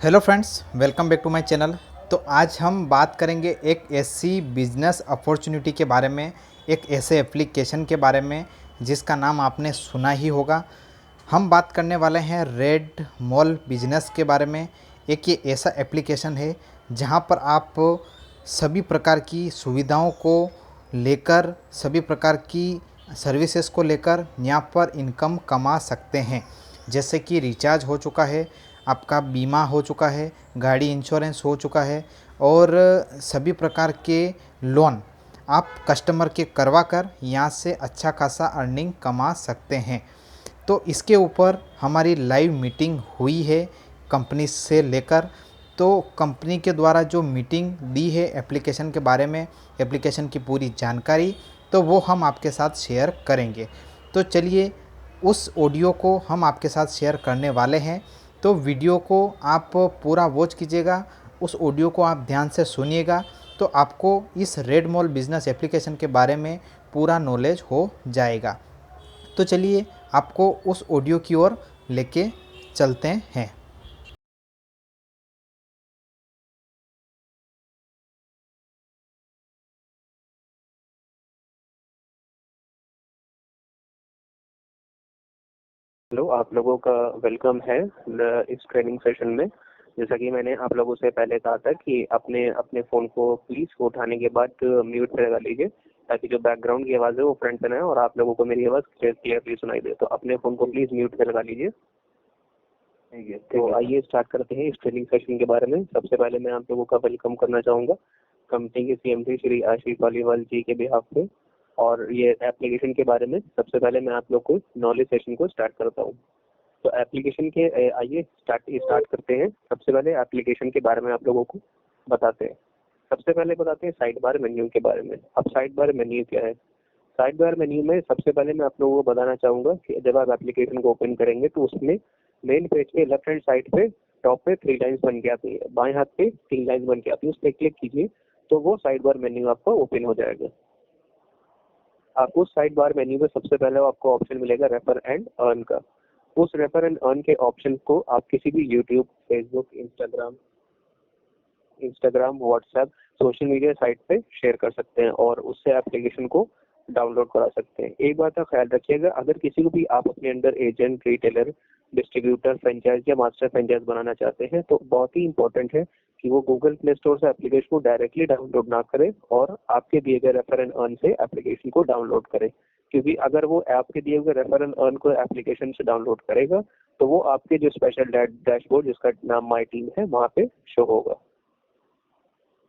Hello friends, welcome back to my channel. तो आज हम बात करेंगे एक ऐसी बिजनेस अपॉर्चुनिटी के बारे में, एक ऐसे एप्लीकेशन के बारे में जिसका नाम आपने सुना ही होगा। हम बात करने वाले हैं रेड मॉल बिजनेस के बारे में। एक ये ऐसा एप्लीकेशन है जहां पर आप सभी प्रकार की सुविधाओं को लेकर, सभी प्रकार की सर्विसेज को लेकर यहाँ पर इनकम कमा सकते हैं। जैसे कि रिचार्ज हो चुका है, आपका बीमा हो चुका है, गाड़ी इंश्योरेंस हो चुका है और सभी प्रकार के लोन आप कस्टमर के करवा कर यहाँ से अच्छा खासा अर्निंग कमा सकते हैं। तो इसके ऊपर हमारी लाइव मीटिंग हुई है कंपनी से लेकर। तो कंपनी के द्वारा जो मीटिंग दी है एप्लीकेशन के बारे में, एप्लीकेशन की पूरी जानकारी, तो वो हम आपके साथ शेयर करेंगे। तो चलिए उस ऑडियो को हम आपके साथ शेयर करने वाले हैं। तो वीडियो को आप पूरा वॉच कीजिएगा, उस ऑडियो को आप ध्यान से सुनिएगा, तो आपको इस रेड मॉल बिजनेस एप्लीकेशन के बारे में पूरा नॉलेज हो जाएगा। तो चलिए आपको उस ऑडियो की ओर लेके चलते हैं। हेलो, आप लोगों का वेलकम है इस ट्रेनिंग सेशन में। जैसा कि मैंने आप लोगों से पहले कहा था कि अपने अपने फ़ोन को प्लीज़ उठाने के बाद म्यूट पे लगा लीजिए, ताकि जो बैकग्राउंड की आवाज़ है वो फ्रंट पे ना आए और आप लोगों को मेरी आवाज़ क्लियरली सुनाई दे। तो अपने फ़ोन को प्लीज़ म्यूट पे लगा लीजिए। ठीक है, तो आइए स्टार्ट करते हैं इस ट्रेनिंग सेशन के बारे में। सबसे पहले मैं आप लोगों का वेलकम करना चाहूँगा कंपनी के सीएमडी श्री आशीष पालीवाल जी के बिहाफ पे। और ये एप्लीकेशन के बारे में सबसे पहले मैं आप लोग को नॉलेज सेशन को स्टार्ट करता हूँ। तो एप्लीकेशन के आइए स्टार्ट करते हैं। सबसे पहले एप्लीकेशन के बारे में आप लोगों को बताते हैं। सबसे पहले बताते हैं साइड बार मेन्यू के बारे में। अब साइड बार मेन्यू क्या है? साइड बार मेन्यू में सबसे पहले मैं आप लोगों को बताना चाहूँगा कि जब आप एप्लीकेशन को ओपन करेंगे तो उसमें मेन पेज पे लेफ्ट हैंड साइड पे टॉप पे 3 लाइन्स बन के आती है, बाएं हाथ पे 3 लाइन्स बन के आती है, उस पर क्लिक कीजिए तो वो साइड बार मेन्यू आपका ओपन हो जाएगा। आपको साइड बार मेन्यू में सबसे पहले आपको ऑप्शन मिलेगा रेफर एंड अर्न का। उस रेफर एंड अर्न के ऑप्शन को आप किसी भी YouTube, Facebook, Instagram, WhatsApp social media site पे शेयर कर सकते हैं और उससे एप्लीकेशन को डाउनलोड करा सकते हैं। एक बात का ख्याल रखिएगा, अगर किसी को भी आप अपने under agent, retailer, distributor, franchise या मास्टर फ्रेंचाइज बनाना चाहते हैं तो बहुत ही इंपॉर्टेंट है कि वो गूगल प्ले स्टोर से एप्लीकेशन को डायरेक्टली डाउनलोड ना करे और आपके दिए गए रेफर एंड अर्न से एप्लीकेशन को डाउनलोड करे। क्योंकि अगर वो आपके दिए हुए रेफर एंड अर्न को एप्लीकेशन से डाउनलोड करेगा तो वो आपके जो स्पेशल डैशबोर्ड जिसका नाम माई टीम है वहाँ पे शो होगा।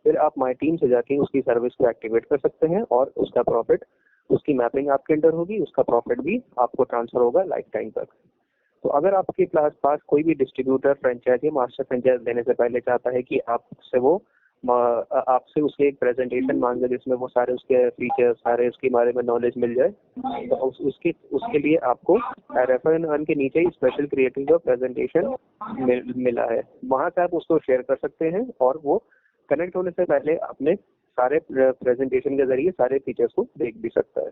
फिर आप माई टीम से जाके उसकी सर्विस को एक्टिवेट कर सकते हैं और उसका प्रॉफिट, उसकी मैपिंग आपके अंडर होगी, उसका प्रॉफिट भी आपको ट्रांसफर होगा लाइफ टाइम तक। तो अगर आपके पास कोई भी डिस्ट्रीब्यूटर, फ्रेंचाइज या मास्टर फ्रेंचाइज देने से पहले चाहता है कि आपसे उसके एक प्रेजेंटेशन मांगे जिसमें वो सारे उसके फीचर्स, सारे उसके बारे में नॉलेज मिल जाए, तो उसके लिए आपको रेफर एंड अर्न के नीचे ही स्पेशल क्रिएटिव जो प्रेजेंटेशन मिला है, वहां से आप उसको शेयर कर सकते हैं और वो कनेक्ट होने से पहले अपने सारे प्रेजेंटेशन के जरिए सारे फीचर्स को देख भी सकता है।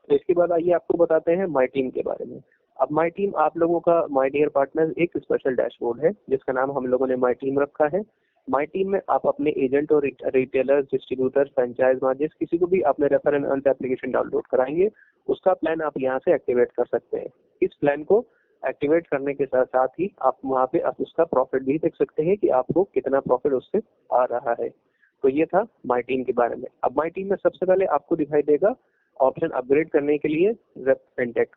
तो इसके बाद आइए आपको बताते हैं माई टीम के बारे में। अब माई टीम आप लोगों का माई डियर पार्टनर एक स्पेशल डैशबोर्ड है जिसका नाम हम लोगों ने माई टीम रखा है। माई टीम में आप अपने एजेंट और रिटेलर, डिस्ट्रीब्यूटर, फ्रेंचाइज जिस किसी को भी अपने refer and earn application download कराएंगे उसका प्लान आप यहाँ से एक्टिवेट कर सकते हैं। इस प्लान को एक्टिवेट करने के साथ साथ ही आप वहाँ पे आप उसका प्रॉफिट भी देख सकते हैं कि आपको कितना प्रॉफिट उससे आ रहा है। तो ये था माई टीम के बारे में। अब माई टीम में सबसे पहले आपको दिखाई देगा ऑप्शन अपग्रेड करने के लिए रेप फिनटेक।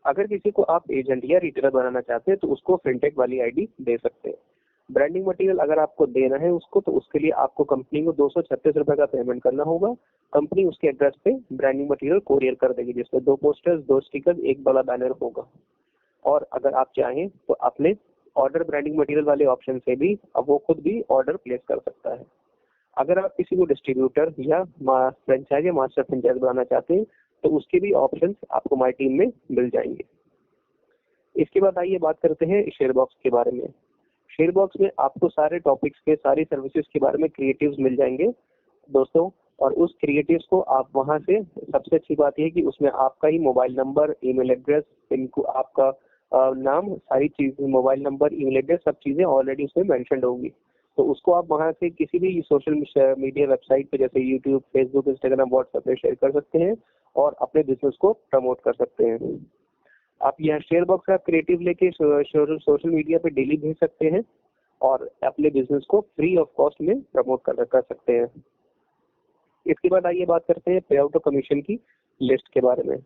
अगर किसी को आप एजेंट या रिटेलर बनाना चाहते हैं तो उसको फिनटेक वाली आईडी दे सकते हैं। ब्रांडिंग मटेरियल अगर आपको देना है उसको तो उसके लिए आपको कंपनी को 236 रुपए का पेमेंट करना होगा। कंपनी उसके एड्रेस पे ब्रांडिंग मटेरियल कोरियर कर देगी जिसमें 2 पोस्टर्स, 2 स्टिकर, एक बड़ा बैनर होगा। और अगर आप चाहें तो अपने ऑर्डर ब्रांडिंग मटेरियल वाले ऑप्शन से भी अब वो खुद भी ऑर्डर प्लेस कर सकता है। अगर आप किसी को डिस्ट्रीब्यूटर या फ्रेंचाइज या मास्टर फ्रेंचाइज बनाना चाहते हैं तो उसके भी ऑप्शंस आपको माई टीम में मिल जाएंगे। इसके बाद आइए बात करते हैं शेयर बॉक्स के बारे में। शेयर बॉक्स में आपको सारे टॉपिक्स के, सारी सर्विसेज के बारे में क्रिएटिव्स मिल जाएंगे दोस्तों। और उस क्रिएटिव्स को आप वहां से, सबसे अच्छी बात यह है कि उसमें आपका ही मोबाइल नंबर, ईमेल एड्रेस, आपका नाम, सारी चीजें, मोबाइल नंबर, ईमेल एड्रेस, सब चीजें ऑलरेडी उसमें मेंशन होगी। तो उसको आप वहां से किसी भी सोशल मीडिया वेबसाइट पे जैसे यूट्यूब, फेसबुक, इंस्टाग्राम, व्हाट्सएप पे शेयर कर सकते हैं और अपने बिजनेस को प्रमोट कर सकते हैं। आप यहाँ शेयर बॉक्स आप क्रिएटिव लेके सोशल मीडिया पे डेली भेज सकते हैं और अपने बिजनेस को फ्री ऑफ कॉस्ट में प्रमोट कर सकते हैं। इसके बाद आइए बात करते हैं पे आउट ऑफ कमीशन की लिस्ट के बारे में।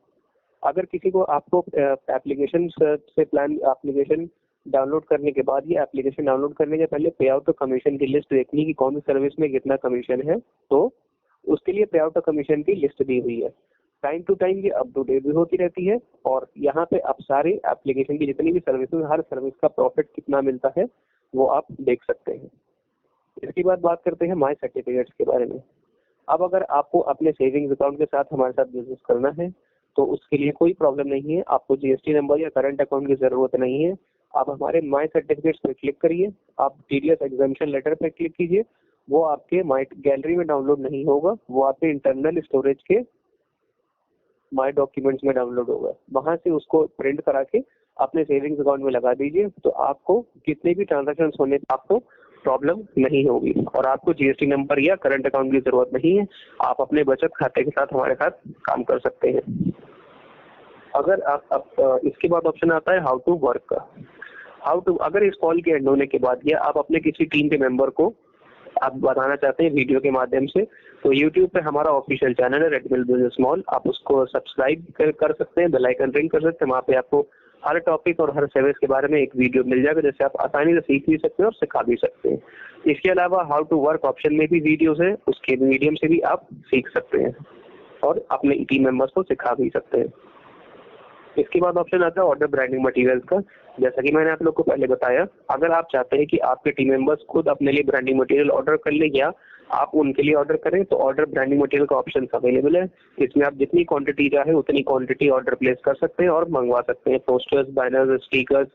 अगर किसी को आपको एप्लीकेशन से प्लान एप्लीकेशन डाउनलोड करने के बाद, ये एप्लीकेशन डाउनलोड करने के पहले पे आउट ऑफ कमीशन की लिस्ट देखनी कि कौन सी सर्विस में कितना कमीशन है, तो उसके लिए पे आउट ऑफ कमीशन की लिस्ट दी हुई है। टाइम टू टाइम ये अप टू डेट भी होती रहती है और यहाँ पे आप सारे एप्लीकेशन की जितनी भी सर्विसेज, हर सर्विस का प्रॉफिट कितना मिलता है वो आप देख सकते हैं। इसके बाद बात करते हैं माई सर्टिफिकेट्स के बारे में। अब अगर आपको अपने सेविंग्स अकाउंट के साथ हमारे साथ बिजनेस करना है तो उसके लिए कोई प्रॉब्लम नहीं है, आपको जीएसटी नंबर या करंट अकाउंट की जरूरत नहीं है। आप हमारे माई सर्टिफिकेट्स पे क्लिक करिए, आप टीडीएस एग्जामिशन लेटर पे क्लिक कीजिए, वो आपके माई गैलरी में डाउनलोड नहीं होगा, वो आपके इंटरनल स्टोरेज के माई डॉक्यूमेंट्स में डाउनलोड होगा। वहां से उसको प्रिंट करा के अपने सेविंग्स अकाउंट में लगा दीजिए, तो आपको कितने भी ट्रांजेक्शन होने पर आपको प्रॉब्लम नहीं होगी और आपको जीएसटी नंबर या करंट अकाउंट की जरूरत नहीं है। आप अपने बचत खाते के साथ हमारे साथ काम कर सकते हैं। अगर आप इसके बाद ऑप्शन आता है हाउ टू वर्क का। अगर इस कॉल के एंड होने के बाद या आप अपने किसी टीम के मेंबर को आप बताना चाहते हैं वीडियो के माध्यम से, तो YouTube पे हमारा ऑफिशियल चैनल है रेड मिल बिजनेस मॉल, आप उसको सब्सक्राइब कर सकते हैं, बेल आइकन रिंग कर सकते हैं। वहाँ पे आपको हर टॉपिक और हर सर्विस के बारे में एक वीडियो मिल जाएगा, जैसे आप आसानी से सीख भी सकते हैं और सिखा भी सकते हैं। इसके अलावा हाउ टू वर्क ऑप्शन में भी वीडियोस है, उसके मीडियम से भी आप सीख सकते हैं और अपने टीम मेंबर्स को सिखा भी सकते हैं। इसके बाद ऑप्शन आता है ऑर्डर ब्रांडिंग मटेरियल्स का। जैसा कि मैंने आप लोग को पहले बताया, अगर आप चाहते हैं कि आपके टीम मेंबर्स खुद अपने लिए ब्रांडिंग मटेरियल ऑर्डर कर ले या आप उनके लिए ऑर्डर करें, तो ऑर्डर ब्रांडिंग मटेरियल का ऑप्शन अवेलेबल है। इसमें आप जितनी क्वांटिटी चाहे उतनी क्वांटिटी ऑर्डर प्लेस कर सकते हैं और मंगवा सकते हैं। Posters, banners, stickers,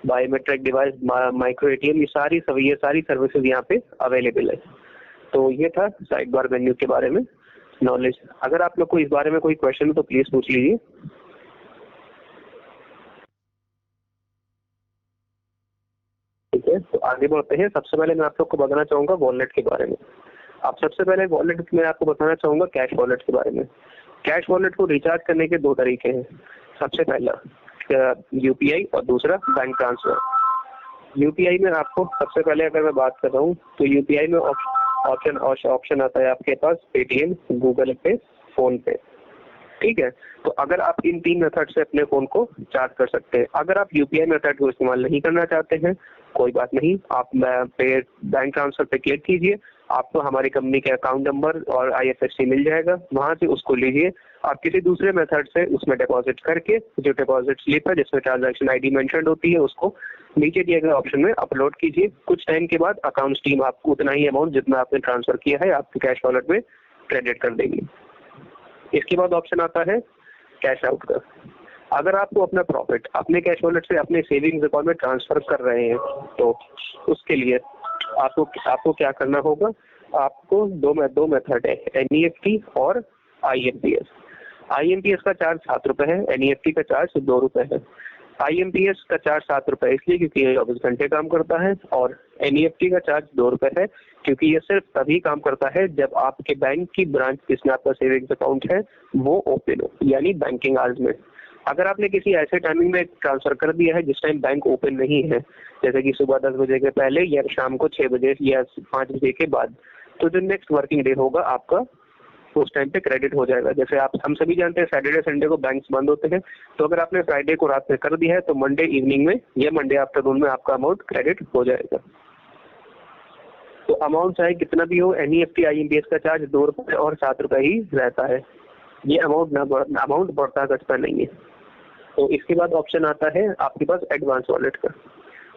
biometric device, micro ATM, ये सारी सर्विसेज यहाँ पे अवेलेबल है। तो ये था साइड बार मेन्यू के बारे में नॉलेज। अगर आप लोग को इस बारे में कोई क्वेश्चन हो तो प्लीज पूछ लीजिए। ठीक है, तो आगे बढ़ते हैं। सबसे पहले मैं आप लोग को बताना चाहूंगा वॉलेट के बारे में। आप सबसे पहले वॉलेट में आपको बताना चाहूंगा कैश वॉलेट के बारे में। कैश वॉलेट को रिचार्ज करने के 2 तरीके हैं। सबसे पहला यूपीआई और दूसरा बैंक ट्रांसफर। यूपीआई में आपको सबसे पहले अगर मैं बात कर रहा हूँ तो यूपीआई में ऑप्शन आता है आपके पास पेटीएम, गूगल पे, फोन पे। ठीक है, तो अगर आप इन 3 मेथड से अपने फोन को चार्ज कर सकते हैं। अगर आप यूपीआई मेथड को इस्तेमाल नहीं करना चाहते हैं, कोई बात नहीं, आप बैंक ट्रांसफर पे क्लिक कीजिए, आपको हमारी कंपनी के अकाउंट नंबर और आईएफएससी मिल जाएगा, वहां से उसको लीजिए। आप किसी दूसरे मेथड से उसमें डिपॉजिट करके जो डिपॉजिट स्लिप है जिसमें ट्रांजैक्शन आईडी मेंशन होती है उसको नीचे दिए गए ऑप्शन में अपलोड कीजिए। कुछ टाइम के बाद अकाउंट टीम आपको उतना ही अमाउंट जितना आपने ट्रांसफर किया है आपके कैश वॉलेट में क्रेडिट कर देगी। इसके बाद ऑप्शन आता है कैश आउट का। अगर आपको अपना प्रॉफिट अपने कैश वॉलेट से अपने सेविंग्स अकाउंट में ट्रांसफर कर रहे हैं तो उसके लिए आपको क्या करना होगा। आपको दो मेथड है, एनईएफटी और आईएमपीएस। आईएमपीएस का चार्ज 7 रुपए है, एनईएफटी का चार्ज 2 रुपए है। आईएमपीएस का चार्ज 7 रुपए इसलिए क्योंकि ये 24 घंटे काम करता है और एनईएफटी का चार्ज 2 रुपए है क्योंकि ये सिर्फ तभी काम करता है जब आपके बैंक की ब्रांच जिसमें आपका सेविंग्स अकाउंट है वो ओपन हो, यानी बैंकिंग आवर्स में। अगर आपने किसी ऐसे टाइमिंग में ट्रांसफर कर दिया है जिस टाइम बैंक ओपन नहीं है, जैसे कि सुबह 10 बजे के पहले या शाम को 6 बजे या 5 बजे के बाद, तो जो नेक्स्ट वर्किंग डे होगा आपका उस टाइम पे क्रेडिट हो जाएगा। जैसे हम सभी जानते हैं सैटरडे संडे को बैंक्स बंद होते हैं, तो अगर आपने फ्राइडे को रात में कर दिया है तो मंडे इवनिंग में या मंडे आफ्टरनून में आपका अमाउंट क्रेडिट हो जाएगा। तो अमाउंट चाहे कितना भी हो, एनईएफटी आईएमपीएस का चार्ज 2 रुपए और 7 रुपए ही रहता है। ये अमाउंट बढ़ता घटता नहीं है। तो इसके बाद ऑप्शन आता है आपके पास एडवांस वॉलेट का।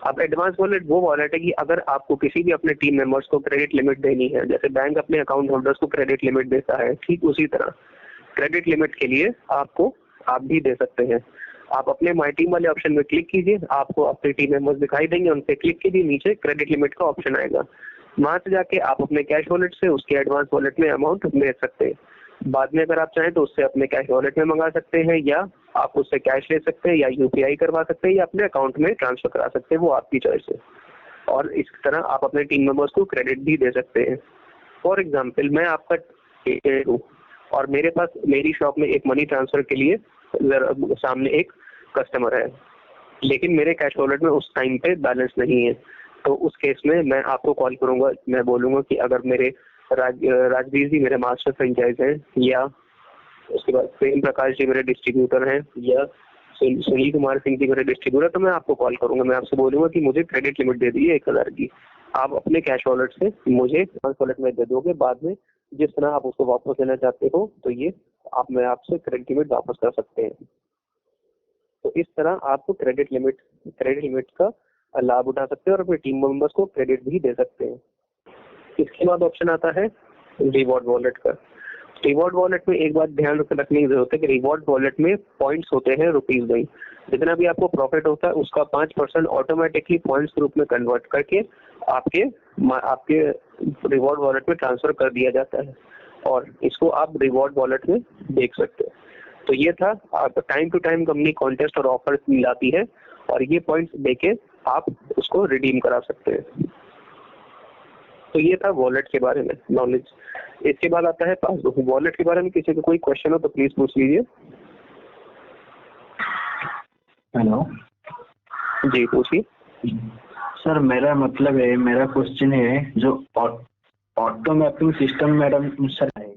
अब एडवांस वॉलेट वो वॉलेट है कि अगर आपको किसी भी अपने टीम मेंबर्स को क्रेडिट लिमिट देनी है, जैसे बैंक अपने अकाउंट होल्डर्स को क्रेडिट लिमिट देता है, ठीक उसी तरह क्रेडिट लिमिट के लिए आप भी दे सकते हैं। आप अपने माई टीम वाले ऑप्शन में क्लिक कीजिए, आपको अपने टीम मेंबर्स दिखाई देंगे, उन पे क्लिक कीजिए, नीचे क्रेडिट लिमिट का ऑप्शन आएगा। वहां से जाके आप अपने कैश वॉलेट से उसके एडवांस वॉलेट में अमाउंट भेज सकते हैं। बाद में अगर आप चाहें तो उससे अपने कैश वॉलेट में मंगा सकते हैं या आप उससे कैश ले सकते हैं या यूपीआई करवा सकते हैं या अपने अकाउंट में ट्रांसफर करा सकते हैं, वो आपकी चॉइस है। और इस तरह आप अपने टीम मेंबर्स को क्रेडिट भी दे सकते हैं। फॉर एग्जाम्पल, मैं आपका एजेंट हूँ और मेरे पास मेरी शॉप में एक मनी ट्रांसफर के लिए सामने एक कस्टमर है, लेकिन मेरे कैश वॉलेट में उस टाइम पे बैलेंस नहीं है। तो उस केस में मैं आपको कॉल करूंगा, मैं बोलूंगा कि अगर मेरे राजवीर जी मेरे मास्टर फ्रेंचाइज हैं, या उसके बाद प्रेम प्रकाश जी मेरे डिस्ट्रीब्यूटर हैं, या सुनील कुमार सिंह जी मेरे डिस्ट्रीब्यूटर, तो मैं आपको कॉल करूंगा। मैं आपसे बोलूंगा कि मुझे क्रेडिट लिमिट दे दीजिए 1,000 की। आप अपने कैश वॉलेट से मुझे वॉलेट में दे दोगे, बाद में जिस तरह आप उसको वापस लेना चाहते हो तो ये मैं आपसे क्रेडिट लिमिट वापस कर सकते हैं। तो इस तरह आप क्रेडिट लिमिट का लाभ उठा सकते हैं और अपने टीम मेंबर्स को क्रेडिट भी दे सकते हैं। इसके बाद ऑप्शन आता है रिवॉर्ड वॉलेट का। रिवॉर्ड वॉलेट में एक बात ध्यान रखने की जरूरत है कि रिवॉर्ड वॉलेट में पॉइंट्स होते हैं रुपीज में। जितना भी आपको प्रॉफिट होता है उसका 5% ऑटोमेटिकली पॉइंट्स के रूप में कन्वर्ट करके आपके रिवॉर्ड वॉलेट में ट्रांसफर कर दिया जाता है और इसको आप रिवॉर्ड वॉलेट में देख सकते हैं। तो ये था, आप time to time company contest और ऑफर मिलाती है और ये पॉइंट्स देके आप उसको रिडीम करा सकते हैं। तो ये था वॉलेट के बारे में नॉलेज। इसके बाद आता है पासबुक। वॉलेट के बारे में किसी को कोई क्वेश्चन हो तो प्लीज पूछ लीजिए। हेलो जी पूछिए। सर, मेरा क्वेश्चन है जो auto mapping system madam sir है,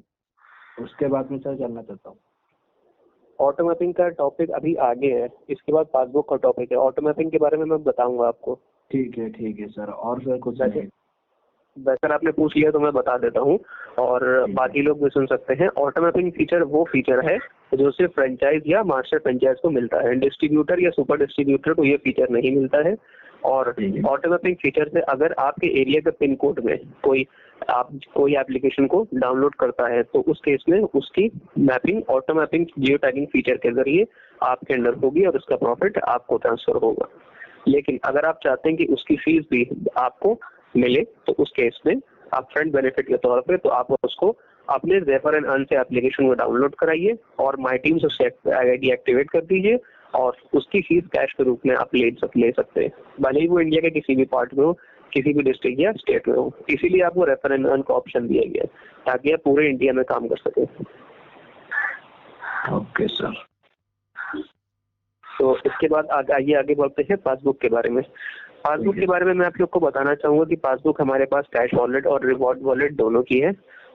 उसके बाद में सर जानना चाहता हूँ। ऑटो मैपिंग का टॉपिक अभी आगे है, इसके बाद पासबुक का टॉपिक है। ऑटो मैपिंग के बारे में मैं बताऊंगा आपको। ठीक है सर। और सर कुछ वैसे आपने पूछ लिया तो मैं बता देता हूँ और बाकी लोग भी सुन सकते हैं। ऑटो मैपिंग फीचर वो फीचर है जो सिर्फ फ्रेंचाइज या मास्टर फ्रेंचाइज को मिलता है। डिस्ट्रीब्यूटर या सुपर डिस्ट्रीब्यूटर को ये फीचर नहीं मिलता है। और ऑटो मैपिंग फीचर से अगर आपके एरिया के पिन कोड में कोई एप्लीकेशन को डाउनलोड करता है तो उस केस में उसकी mapping auto mapping geo tagging feature के जरिए आपके अंडर होगी और उसका प्रॉफिट आपको ट्रांसफर होगा। लेकिन अगर आप चाहते हैं कि उसकी फीस भी आपको मिले तो उस केस में आप फ्रंट बेनिफिट के तौर पे तो आप उसको अपने रेफर एंड अर्न से एप्लीकेशन को डाउनलोड कराइए और माई टीम से आईडी एक्टिवेट कर दीजिए और उसकी फीस कैश के रूप में आप ले सकते हैं, भले ही वो इंडिया के किसी भी पार्ट में हो, किसी भी डिस्ट्रिक्ट या स्टेट में हो। इसीलिए आपको रेफर एंड अर्न का ऑप्शन दिया गया है ताकि आप पूरे इंडिया में काम कर सकें। Okay sir. तो इसके बाद आगे बढ़ते हैं पासबुक के बारे में। पासबुक के बारे में मैं आप लोग को बताना चाहूंगा कि पासबुक हमारे पास कैश वॉलेट और रिवॉर्ड वॉलेट दोनों की है।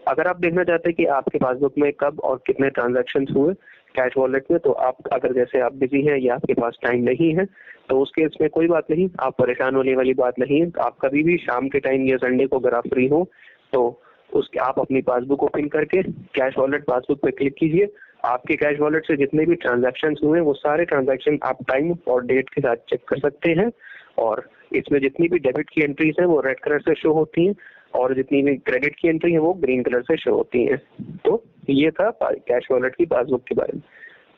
अगर आप देखना चाहते हैं कि आपके पासबुक में कब और कितने ट्रांजैक्शन हुए कैश वॉलेट में, तो अगर जैसे आप बिजी हैं या आपके पास टाइम नहीं है तो उस केस में कोई बात नहीं, आप परेशान होने वाली बात नहीं है। आप कभी भी शाम के टाइम या संडे को अगर आप फ्री हो तो उसके आप अपनी पासबुक ओपन करके कैश वॉलेट पासबुक पे क्लिक कीजिए। आपके कैश वॉलेट से जितने भी ट्रांजैक्शन हुए वो सारे ट्रांजैक्शन आप टाइम और डेट के साथ चेक कर सकते हैं और इसमें जितनी भी डेबिट की एंट्रीज हैं वो रेड कलर से शो होती हैं और जितनी भी क्रेडिट की एंट्री है वो ग्रीन कलर से शो होती हैं। तो ये था कैश वॉलेट की पासबुक के बारे में।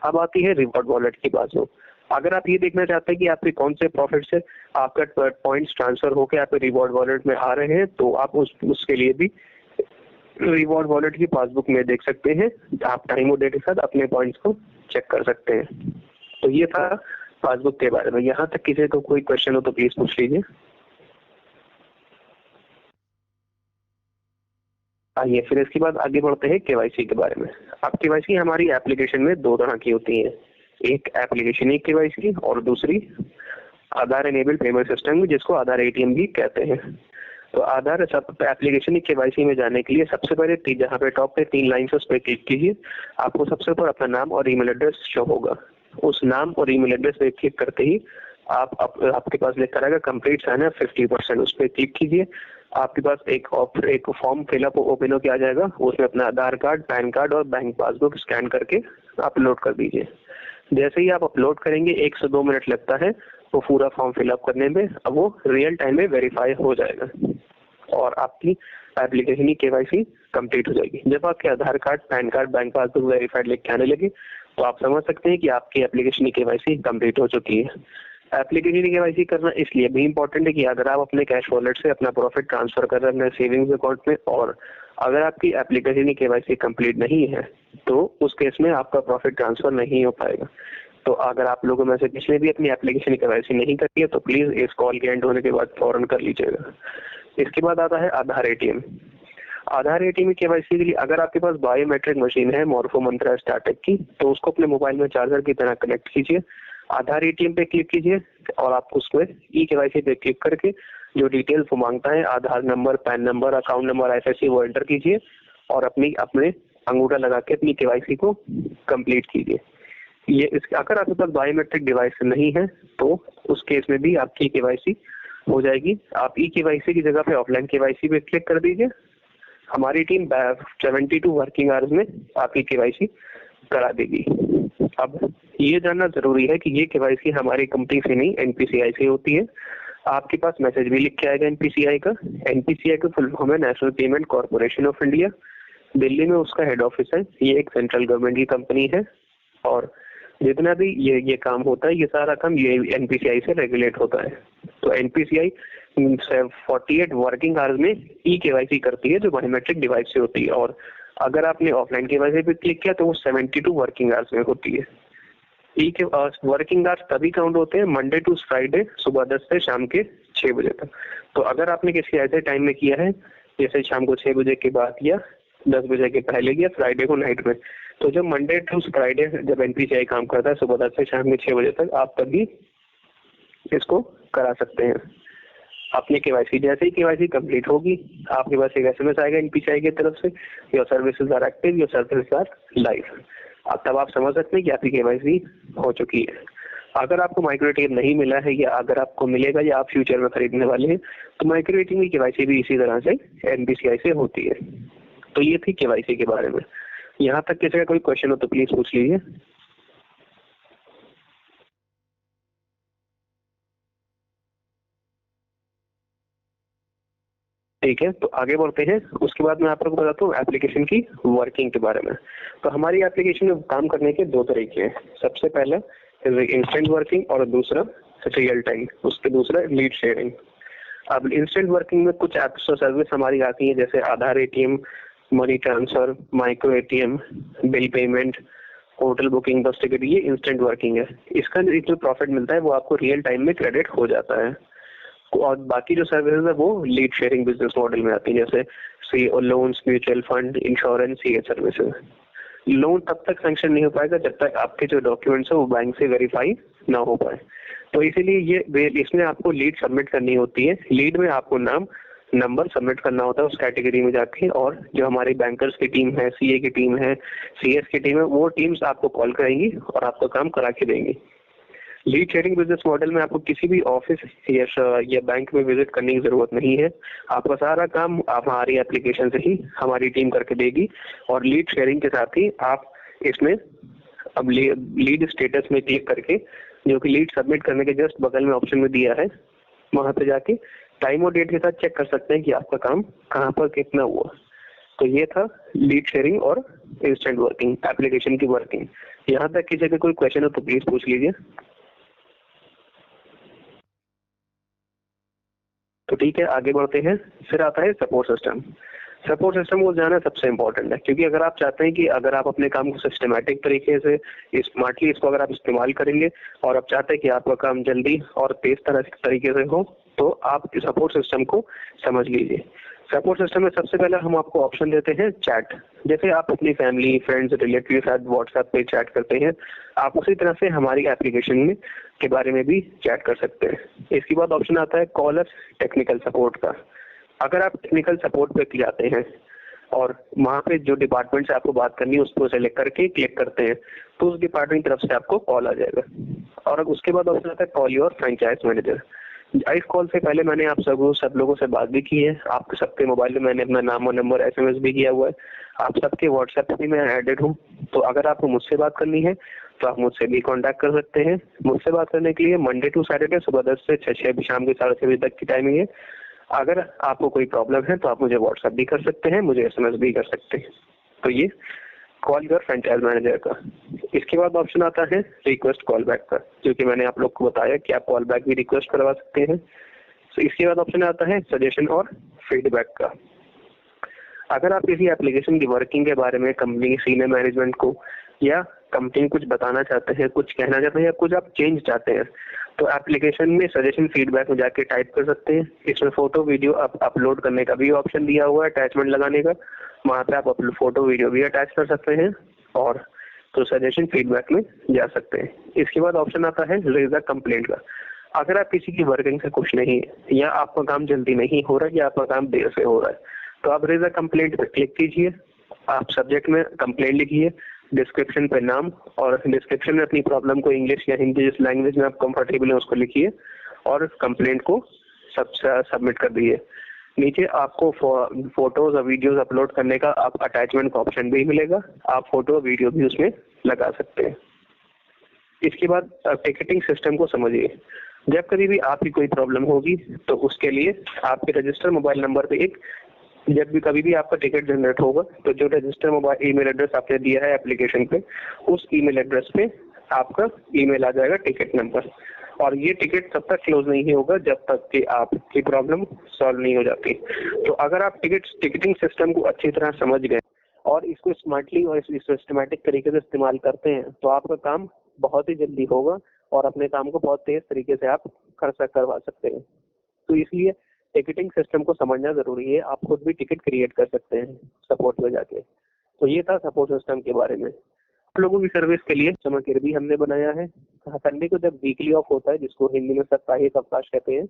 अब आती है रिवॉर्ड वॉलेट की पासबुक। अगर आप ये देखना चाहते हैं कि आपके कौन से प्रॉफिट से आपका पॉइंट्स ट्रांसफर होकर आपके रिवॉर्ड वॉलेट में आ रहे हैं तो आप उसके लिए भी रिवॉर्ड वॉलेट की पासबुक में देख सकते हैं। आप टाइम और डेट के साथ अपने पॉइंट्स को चेक कर सकते हैं। तो ये था पासबुक के बारे में। यहाँ तक किसी को कोई क्वेश्चन हो तो प्लीज पूछ लीजिए। आइए फिर इसके बाद आगे बढ़ते हैं केवाईसी के बारे में। अब केवाईसी हमारी एप्लीकेशन में दो तरह की होती है, एक एप्लीकेशन ही केवाईसी और दूसरी आधार एनेबल्ड पेमेंट सिस्टम जिसको आधार एटीएम भी कहते हैं। तो आधार एप्लीकेशन केवाईसी में जाने के लिए सबसे पहले जहाँ पे टॉप पे 3 लाइन उस पर क्लिक कीजिए। आपको सबसे ऊपर अपना नाम और ईमेल एड्रेस शो होगा। उस नाम और ईमेल एड्रेस पे क्लिक करते ही आपके पास लेकर आएगा कंप्लीट साइन अप 50%, उस पर क्लिक कीजिए। आपके पास एक फॉर्म फिलअप ओपन होकर आ जाएगा, उसमें अपना आधार कार्ड, पैन कार्ड और बैंक पासबुक स्कैन करके अपलोड कर दीजिए। जैसे ही आप अपलोड करेंगे 1 से 2 मिनट लगता है वो पूरा फॉर्म फिलअप करने में। अब वो रियल टाइम में वेरीफाई हो जाएगा और आपकी एप्लीकेशन की केवाईसी कंप्लीट हो जाएगी। जब आपके Aadhaar card, PAN card, bank passbook verified लिख के आने लगे तो आप समझ सकते हैं कि आपकी एप्लीकेशन की केवाईसी कंप्लीट हो चुकी है। एप्लीकेशन की केवाईसी करना इसलिए भी इम्पोर्टेंट है कि अगर आप अपने कैश वॉलेट से अपना प्रॉफिट ट्रांसफर कर रहे हैं अपने सेविंग्स अकाउंट में और अगर आपकी एप्लीकेशन की केवाईसी कंप्लीट नहीं है तो उस केस में आपका प्रॉफिट ट्रांसफर नहीं हो पाएगा। तो अगर आप लोगों में से किसी ने भी अपनी एप्लीकेशन की केवाईसी नहीं करी है तो प्लीज इस कॉल के एंड होने के बाद फौरन कर लीजिएगा। इसके बाद आता है आधार एटीएम। आधार एटीएम की केवाईसी के लिए अगर आपके पास बायोमेट्रिक मशीन है मॉर्फो मंत्रा स्टार्टअप की, तो उसको अपने मोबाइल में चार्जर की तरह कनेक्ट कीजिए, आधार एटीएम पे क्लिक कीजिए और आपको उसमें ई केवाईसी पे क्लिक करके जो डिटेल्स वो मांगता है, Aadhaar number, PAN number, account number, IFSC, वो एंटर कीजिए और अपने अंगूठा लगा के अपनी केवाईसी को कंप्लीट कीजिए। ये अगर आपके पास बायोमेट्रिक डिवाइस नहीं है तो उस केस में भी आपकी केवाईसी हो जाएगी। आप ई केवाईसी की जगह पे ऑफलाइन केवाईसी पे क्लिक कर दीजिए। हमारी टीम 72 वर्किंग आवर्स में आपकी केवाईसी करा देगी। अब ये जानना जरूरी है कि ये केवाईसी हमारी कंपनी से नहीं, एनपीसीआई से होती है। आपके पास मैसेज भी लिख के आएगा एनपीसीआई का। एनपीसीआई का फुल फॉर्म है national payment corporation of India. Delhi में उसका हेड ऑफिस है। ये एक सेंट्रल गवर्नमेंट की कंपनी है और जितना भी ये काम होता है, ये सारा काम ये एनपीसीआई से रेगुलेट होता है। तो एनपीसीआई 48 वर्किंग आवर्स में ई केवाईसी करती है जो बायोमेट्रिक डिवाइस से होती है, और अगर आपने ऑफलाइन केवाईसी पे क्लिक किया तो वो 72 वर्किंग आवर्स में होती है। ई के वर्किंग आवर्स तभी काउंट होते हैं मंडे टू फ्राइडे सुबह 10 से शाम के 6 बजे तक। तो अगर आपने किसी ऐसे टाइम में किया है जैसे शाम को 6 बजे के बाद या 10 बजे के पहले या फ्राइडे को नाइट में, तो जब मंडे टू फ्राइडे जब एनपीसीआई काम करता है सुबह 10 से शाम के 6 बजे तक, आप तभी इसको करा सकते हैं। अपनी केवाईसी जैसे ही केवाईसी कंप्लीट होगी आपके पास एक एसएमएस आएगा एनपीसीआई की तरफ से, your services are active, your services are live. तब आप समझ सकते हैं कि आपकी केवाईसी हो चुकी है। अगर आपको माइक्रो एटीएम नहीं मिला है या अगर आपको मिलेगा या आप फ्यूचर में खरीदने वाले हैं तो माइक्रो एटीएम की केवाईसी भी इसी तरह से एनपीसीआई से होती है। तो ये थी केवाईसी के बारे में। यहाँ तक किसी का कोई क्वेश्चन हो तो प्लीज पूछ लीजिए। ठीक है, तो आगे बढ़ते हैं। उसके बाद मैं आप लोगों को बताता हूँ एप्लीकेशन की वर्किंग के बारे में। तो हमारी एप्लीकेशन में काम करने के 2 तरीके हैं। सबसे पहला इंस्टेंट वर्किंग और दूसरा रियल टाइम, उसके दूसरा लीड शेयरिंग। अब इंस्टेंट वर्किंग में कुछ एप्स और सर्विस हमारी आती है जैसे Aadhaar ATM, money transfer, micro ATM, bill payment, hotel booking, bus ticket. ये इंस्टेंट वर्किंग है। इसका जो प्रॉफिट मिलता है वो आपको रियल टाइम में क्रेडिट हो जाता है। और बाकी जो सर्विसेज है वो लीड शेयरिंग बिजनेस मॉडल में आती है जैसे सी लोन्स, म्यूचुअल फंड, इंश्योरेंस, ये सर्विसेज। लोन तब तक सैंक्शन नहीं हो पाएगा जब तक आपके जो डॉक्यूमेंट्स है वो बैंक से वेरीफाई ना हो पाए। तो इसीलिए ये इसमें आपको लीड सबमिट करनी होती है। लीड में आपको नाम, नंबर सबमिट करना होता है उस कैटेगरी में जाके, और जो हमारी बैंकर्स की टीम है, सीए की टीम है, सीएस की टीम है, वो टीम्स आपको कॉल करेंगी और आपका काम करा के देंगी। लीड शेयरिंग बिजनेस मॉडल में आपको किसी भी ऑफिस या बैंक में विजिट करने की जरूरत नहीं है। आपका सारा काम आप हमारी एप्लीकेशन से ही हमारी टीम करके देगी। और लीड शेयरिंग के साथ ही आप इसमें अब लीड स्टेटस में क्लिक करके, जो कि लीड सबमिट करने के जस्ट बगल में ऑप्शन में दिया है, वहां पे जाके टाइम और डेट के साथ चेक कर सकते हैं कि आपका काम कहाँ पर कितना हुआ। तो ये था लीड शेयरिंग और इंस्टेंट वर्किंग एप्लीकेशन की वर्किंग। यहाँ तक किसी का कोई क्वेश्चन हो तो प्लीज पूछ लीजिए। तो ठीक है, आगे बढ़ते हैं। फिर आता है सपोर्ट सिस्टम। सपोर्ट सिस्टम को जाना सबसे इम्पोर्टेंट है, क्योंकि अगर आप चाहते हैं कि अगर आप अपने काम को सिस्टमैटिक तरीके से स्मार्टली इसको अगर आप इस्तेमाल करेंगे और आप चाहते हैं कि आपका काम जल्दी और तेज तरीके से हो, तो आप सपोर्ट सिस्टम को समझ लीजिए। सपोर्ट सिस्टम में सबसे पहले हम आपको ऑप्शन देते हैं चैट। जैसे आप अपनी फैमिली, फ्रेंड्स, रिलेटिव के साथ व्हाट्सएप पे चैट करते हैं, आप उसी तरह से हमारी एप्लीकेशन में के बारे में भी चैट कर सकते हैं। इसके बाद ऑप्शन आता है कॉलर टेक्निकल सपोर्ट का। अगर आप टेक्निकल सपोर्ट पे जाते हैं और वहाँ पे जो डिपार्टमेंट से आपको बात करनी है उसको सेलेक्ट करके क्लिक करते हैं तो उस डिपार्टमेंट की तरफ से आपको कॉल आ जाएगा। और उसके बाद ऑप्शन आता है कॉल योर फ्रेंचाइज मैनेजर। इस कॉल से पहले मैंने आप सब लोगों से बात भी की है। आपके सबके मोबाइल में मैंने अपना नाम और नंबर एसएमएस भी किया हुआ है। आप सबके व्हाट्सएप पे भी मैं एडेड हूँ। तो अगर आपको मुझसे बात करनी है तो आप मुझसे भी कांटेक्ट कर सकते हैं। मुझसे बात करने के लिए मंडे टू सैटरडे सुबह 10 से 6 शाम के 6:30 बजे तक की टाइमिंग है। अगर आपको कोई प्रॉब्लम है तो आप मुझे व्हाट्सएप भी कर सकते हैं, मुझे एसएमएस भी कर सकते हैं। तो ये कॉल योर फ्रेंचाइज मैनेजर का। इसके बाद ऑप्शन आता है रिक्वेस्ट कॉल बैक का, जो कि मैंने आप लोग को बताया कि आप कॉल बैक भी रिक्वेस्ट करवा सकते हैं। तो इसके बाद ऑप्शन आता है सजेशन और फीडबैक का। अगर आप किसी एप्लीकेशन की वर्किंग के बारे में कंपनी के सीनियर मैनेजमेंट को या कंपनी कुछ बताना चाहते हैं, कुछ कहना चाहते हैं या कुछ आप चेंज चाहते हैं, तो एप्लीकेशन में सजेशन फीडबैक में जाके टाइप कर सकते हैं। इसमें फोटो वीडियो अपलोड करने का भी ऑप्शन दिया हुआ है, अटैचमेंट लगाने का, वहाँ पे आप फोटो वीडियो भी अटैच कर सकते हैं और तो सजेशन फीडबैक में जा सकते हैं। इसके बाद ऑप्शन आता है रेज अ कंप्लेंट का। अगर आप किसी की वर्किंग से खुश नहीं है या आपका काम जल्दी नहीं हो रहा है या आपका काम देर से हो रहा है, तो आप रेज अ कंप्लेंट पे क्लिक कीजिए। आप सब्जेक्ट में कंप्लेंट लिखिए, डिस्क्रिप्शन पे नाम, और डिस्क्रिप्शन में अपनी प्रॉब्लम को इंग्लिश या हिंदी जिस लैंग्वेज में आप कंफर्टेबल है उसको लिखिए और कंप्लेंट को सबमिट कर दीजिए। नीचे आपको फोटोज और वीडियोस अपलोड करने का आप अटैचमेंट का ऑप्शन भी मिलेगा, आप फोटो और वीडियो भी उसमें लगा सकते हैं। इसके बाद टिकटिंग सिस्टम को समझिए। जब कभी भी आपकी कोई प्रॉब्लम होगी तो उसके लिए आपके रजिस्टर मोबाइल नंबर पे जब भी कभी भी आपका टिकट जनरेट होगा तो जो रजिस्टर मोबाइल ईमेल एड्रेस आपने दिया है एप्लीकेशन पे, उस ईमेल एड्रेस पे आपका ईमेल आ जाएगा टिकट नंबर, और ये टिकट तब तक क्लोज नहीं होगा जब तक कि आपकी प्रॉब्लम सॉल्व नहीं हो जाती। तो अगर आप टिकटिंग सिस्टम को अच्छी तरह समझ गए और इसको स्मार्टली और सिस्टमैटिक तरीके से इस्तेमाल करते हैं तो आपका काम बहुत ही जल्दी होगा और अपने काम को बहुत तेज तरीके से आप करवा सकते हैं। तो इसलिए टिकटिंग सिस्टम को समझना जरूरी है। आप खुद भी टिकट क्रिएट कर सकते हैं सपोर्ट में जाके। तो ये था सपोर्ट सिस्टम के बारे में। आप लोगों की सर्विस के लिए कस्टमर केयर भी हमने बनाया है। संडे को जब वीकली ऑफ होता है, जिसको हिंदी में साप्ताहिक अवकाश कहते हैं,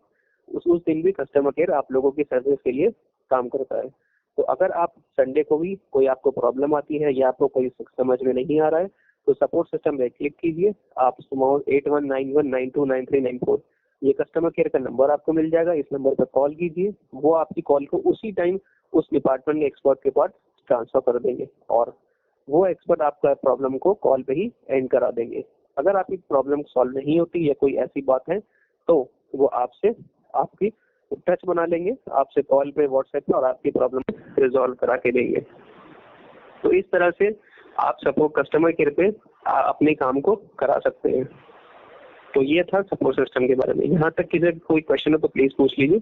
उस दिन भी कस्टमर केयर आप लोगों की सर्विस के लिए काम करता है। तो अगर आप संडे को भी कोई आपको प्रॉब्लम आती है या आपको कोई समझ में नहीं आ रहा है तो सपोर्ट सिस्टम में क्लिक कीजिए। आप 8191929394 ये कस्टमर केयर का नंबर आपको मिल जाएगा। इस नंबर पर कॉल कीजिए, वो आपकी कॉल को उसी टाइम उस डिपार्टमेंट के एक्सपर्ट के पास ट्रांसफर कर देंगे और वो एक्सपर्ट आपका प्रॉब्लम को कॉल पे ही एंड करा देंगे। अगर आपकी प्रॉब्लम सॉल्व नहीं होती या कोई ऐसी बात है तो वो आपसे आपकी टच बना लेंगे, आपसे कॉल पे व्हाट्सएप पे, और आपकी प्रॉब्लम रिजॉल्व करा के देंगे। तो इस तरह से आप सपोर्ट कस्टमर केयर पे अपने काम को करा सकते हैं। तो ये था सपोर्ट सिस्टम के बारे में। यहाँ तक किसी कोई क्वेश्चन हो तो प्लीज पूछ लीजिए।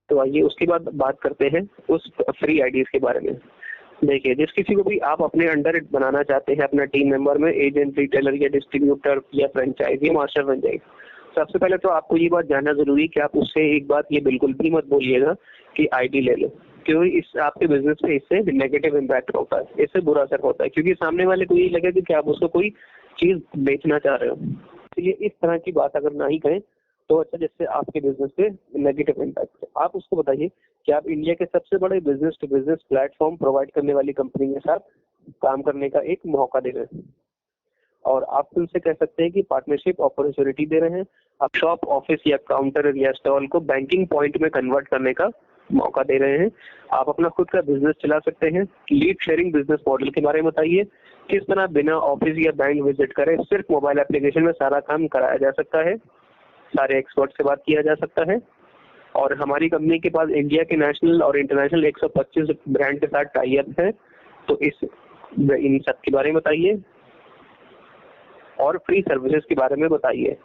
तो आइए उसके बाद बात करते हैं उस फ्री आईडीज के बारे में। देखिए, जिस किसी को भी आप अपने अंडर बनाना चाहते हैं, अपना टीम मेंबर में एजेंट, रिटेलर या डिस्ट्रीब्यूटर या फ्रेंचाइज या मास्टर फ्रेंचाइज, सबसे पहले तो आपको ये बात जानना जरूरी है कि आप उससे एक बात ये बिल्कुल भी मत बोलिएगा कि आईडी ले लो, क्योंकि इस आपके बिजनेस पे इससे नेगेटिव इम्पैक्ट होता है, इससे बुरा असर होता है, क्योंकि सामने वाले को ये लगेगा कि आप उसको कोई चीज बेचना चाह रहे हो। इसलिए इस तरह की बात अगर ना ही करें तो अच्छा, जिससे आपके बिजनेस पे नेगेटिव इम्पैक्ट। आप उसको बताइए कि आप इंडिया के सबसे बड़े business to business platform provide करने वाली कंपनी के साथ काम करने का एक मौका दे रहे हैं, और आप उनसे कह सकते हैं कि पार्टनरशिप अपॉर्चुनिटी दे रहे हैं। आप शॉप, ऑफिस या काउंटर या स्टॉल को बैंकिंग पॉइंट में कन्वर्ट करने का मौका दे रहे हैं। आप अपना खुद का बिजनेस चला सकते हैं। लीड शेयरिंग बिजनेस मॉडल के बारे में बताइए, किस तरह बिना ऑफिस या बैंक विजिट करे सिर्फ मोबाइल एप्लीकेशन में सारा काम कराया जा सकता है, सारे एक्सपर्ट से बात किया जा सकता है। और हमारी कंपनी के पास इंडिया के नेशनल और इंटरनेशनल 125 ब्रांड के साथ टाई अप है। तो इन सब के बारे में बताइए और फ्री सर्विसेज के बारे में बताइए।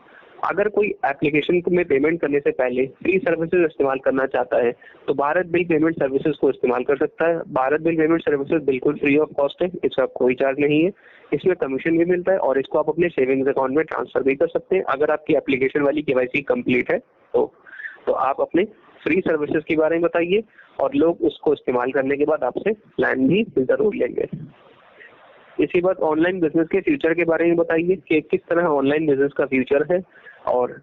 अगर कोई एप्लीकेशन में पेमेंट करने से पहले फ्री सर्विसेज इस्तेमाल करना चाहता है तो भारत बिल पेमेंट सर्विसेज को इस्तेमाल कर सकता है। भारत बिल पेमेंट सर्विसेज बिल्कुल फ्री ऑफ कॉस्ट है, इसका कोई चार्ज नहीं है, इसमें कमीशन भी मिलता है और इसको आप अपने सेविंग्स अकाउंट में ट्रांसफर भी कर सकते हैं। अगर आपकी एप्लीकेशन वाली केवाईसी कंप्लीट है तो आप अपने फ्री सर्विसेज के बारे में बताइए और लोग उसको इस्तेमाल करने के बाद आपसे प्लान भी जरूर लेंगे। इसी बात ऑनलाइन बिजनेस के फ्यूचर के बारे में बताइए कि किस तरह ऑनलाइन बिजनेस का फ्यूचर है, और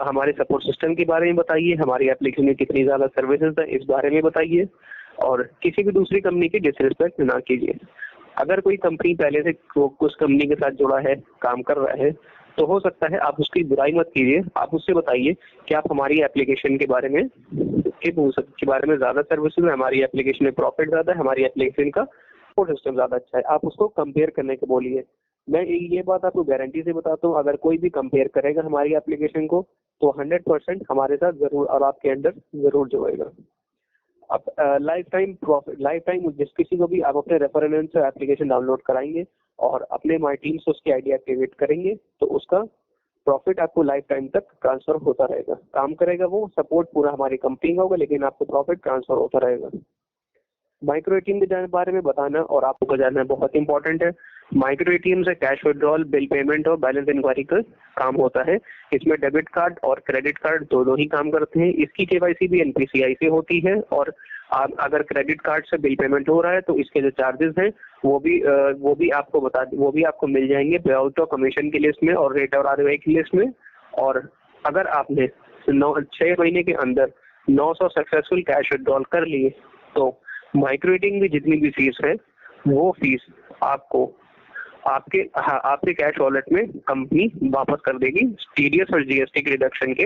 हमारे सपोर्ट सिस्टम के बारे में बताइए, हमारी एप्लीकेशन में कितनी ज्यादा सर्विसेज है इस बारे में बताइए, और किसी भी दूसरी कंपनी की डिसरिस्पेक्ट ना कीजिए। अगर कोई कंपनी पहले से उस कंपनी के साथ जुड़ा है, काम कर रहा है, तो हो सकता है आप उसकी बुराई मत कीजिए। आप उससे बताइए कि आप हमारी एप्लीकेशन के बारे में ज्यादा सर्विसेज है, हमारी एप्लीकेशन में प्रॉफिट ज्यादा है, हमारी एप्लीकेशन का सपोर्ट सिस्टम ज्यादा अच्छा है। आप उसको कंपेयर करने को बोलिए। मैं ये बात आपको गारंटी से बताता हूँ, अगर कोई भी कंपेयर करेगा हमारी एप्लीकेशन को तो 100% हमारे साथ जरूर और आपके अंडर जरूर जुड़ेगा। अब लाइफ टाइम जिस किसी को भी आप अपने रेफरेंस से एप्लीकेशन डाउनलोड कराएंगे और अपने माई टीम से उसकी आईडी एक्टिवेट करेंगे तो उसका प्रॉफिट आपको लाइफ टाइम तक ट्रांसफर होता रहेगा। काम करेगा वो, सपोर्ट पूरा हमारी कंपनी का होगा, लेकिन आपको प्रॉफिट ट्रांसफर होता रहेगा। माइक्रो एटीएम के बारे में बताना और आपको जानना बहुत इंपॉर्टेंट है। माइक्रो एटीएम से कैश विड्रॉल, बिल पेमेंट और बैलेंस इंक्वायरी का काम होता है। इसमें डेबिट कार्ड और क्रेडिट कार्ड दोनों ही काम करते हैं। इसकी केवाईसी भी एनपीसीआई से होती है, और अगर क्रेडिट कार्ड से बिल पेमेंट हो रहा है तो इसके जो चार्जेस हैं वो भी आपको मिल जाएंगे पे-आउट ऑफ कमीशन की लिस्ट में और रेट और आरओआई की लिस्ट में। और अगर आपने 6 महीने के अंदर 900 सक्सेसफुल कैश विड्रॉल कर लिए तो माइक्रो एटीएम की जितनी भी फीस है वो फीस आपको आपके कैश वॉलेट में कंपनी वापस कर देगी टीडीएस और जीएसटी के रिडक्शन के